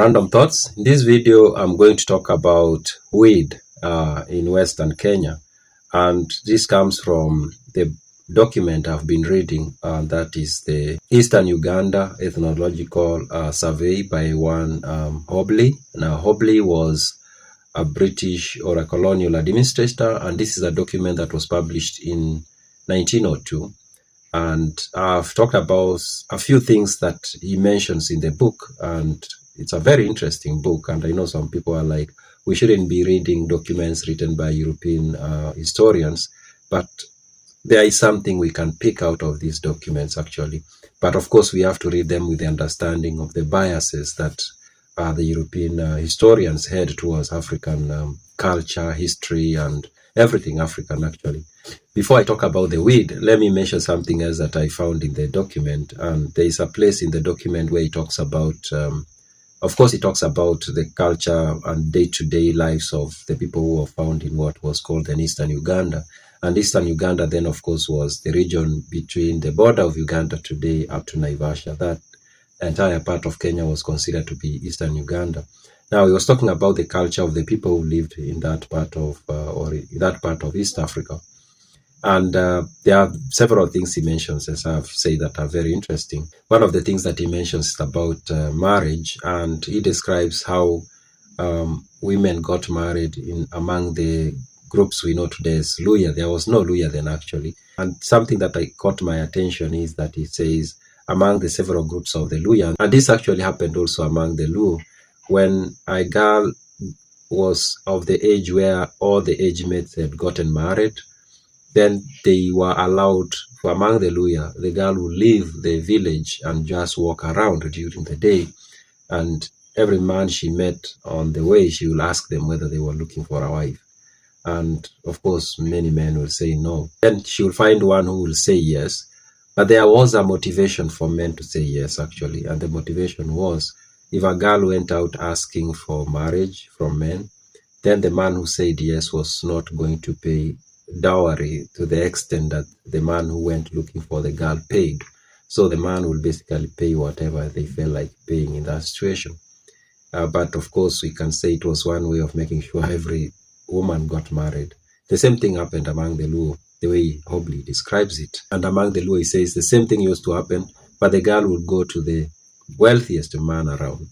Random thoughts. In this video, I'm going to talk about weed in Western Kenya, and this comes from the document I've been reading, that is the Eastern Uganda Ethnological Survey by one Hobley. Now, Hobley was a British or a colonial administrator, and this is a document that was published in 1902. And I've talked about a few things that he mentions in the book, and it's a very interesting book. And I know some people are like, we shouldn't be reading documents written by European historians, but there is something we can pick out of these documents actually. But of course, we have to read them with the understanding of the biases that the European historians had towards African culture, history, and everything African actually. Before I talk about the weed, let me mention something else that I found in the document. And there is a place in the document where he talks about, of course, he talks about the culture and day-to-day lives of the people who were found in what was called then Eastern Uganda. And Eastern Uganda then, of course, was the region between the border of Uganda today up to Naivasha. That entire part of Kenya was considered to be Eastern Uganda. Now, he was talking about the culture of the people who lived in that part of, or in that part of East Africa. And there are several things he mentions, as I've said, that are very interesting. One of the things that he mentions is about marriage, and he describes how women got married in among the groups we know today as Luya. There was no Luya then actually. And something that caught my attention is that he says among the several groups of the Luya, and this actually happened also among the Luo, when a girl was of the age where all the age mates had gotten married, then they were allowed, for among the Luya, the girl would leave the village and just walk around during the day. And every man she met on the way, she will ask them whether they were looking for a wife. And of course, many men will say no. Then she will find one who will say yes. But there was a motivation for men to say yes, actually. And the motivation was, if a girl went out asking for marriage from men, then the man who said yes was not going to pay dowry to the extent that the man who went looking for the girl paid. So the man will basically pay whatever they felt like paying in that situation. But of course, we can say it was one way of making sure every woman got married. The same thing happened among the Luo, the way Hobley describes it. And among the Luo, he says the same thing used to happen, but the girl would go to the wealthiest man around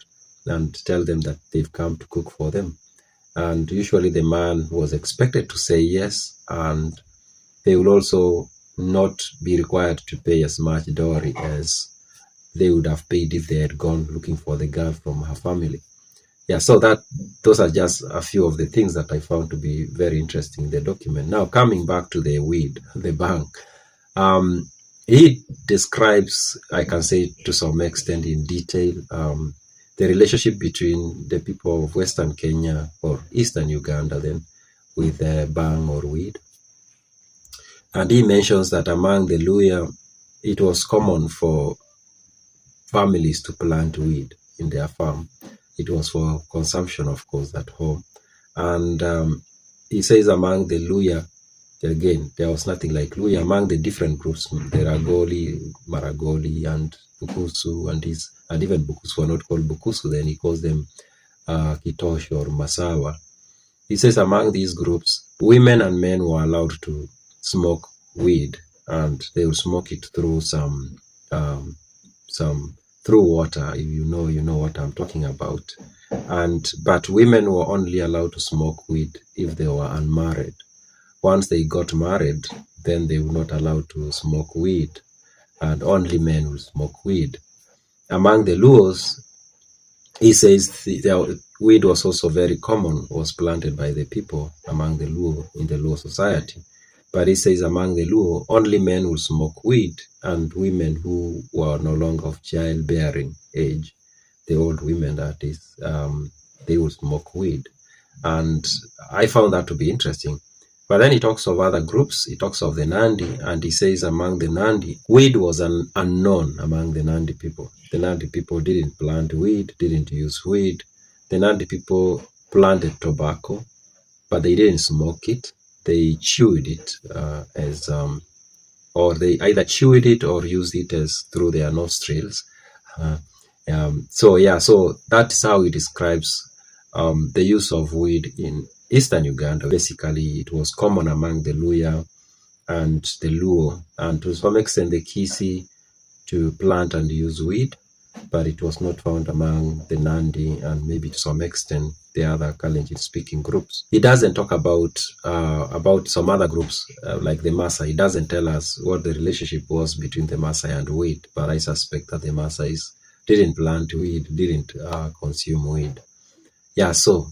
and tell them that they've come to cook for them. And usually the man was expected to say yes, and they will also not be required to pay as much dowry as they would have paid if they had gone looking for the girl from her family. Yeah, so those are just a few of the things that I found to be very interesting in the document. Now, coming back to the weed, the bang, he describes, I can say to some extent in detail, the relationship between the people of Western Kenya or Eastern Uganda then with bang or weed. And he mentions that among the Luya, it was common for families to plant weed in their farm. It was for consumption, of course, at home. And he says among the Luya, again, there was nothing like Luya. Among the different groups, there are Goli, Maragoli, and Bukusu, and even Bukusu are not called Bukusu, then he calls them Kitosh or Masawa. He says among these groups, women and men were allowed to smoke weed, and they will smoke it through through water. If you know what I'm talking about. But women were only allowed to smoke weed if they were unmarried. Once they got married, then they were not allowed to smoke weed, and only men will smoke weed. Among the Luos, he says the weed was also very common, was planted by the people among the Luo in the Luo society. But he says among the Luo, only men will smoke weed, and women who were no longer of childbearing age, the old women that is, they will smoke weed. And I found that to be interesting. But then he talks of other groups. He talks of the Nandi, and he says among the Nandi, weed was unknown among the Nandi people. The Nandi people didn't plant weed, didn't use weed. The Nandi people planted tobacco, but they didn't smoke it. They chewed it or they either chewed it or used it as through their nostrils. So that's how he describes the use of weed in eastern Uganda. Basically, it was common among the Luya and the Luo, and to some extent the Kisi, to plant and use weed, but it was not found among the Nandi and maybe to some extent the other Kalenjin-speaking groups. He doesn't talk about some other groups like the Maasai. He doesn't tell us what the relationship was between the Maasai and weed, but I suspect that the Maasais didn't plant weed, didn't consume weed. Yeah, so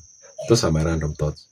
those are my random thoughts.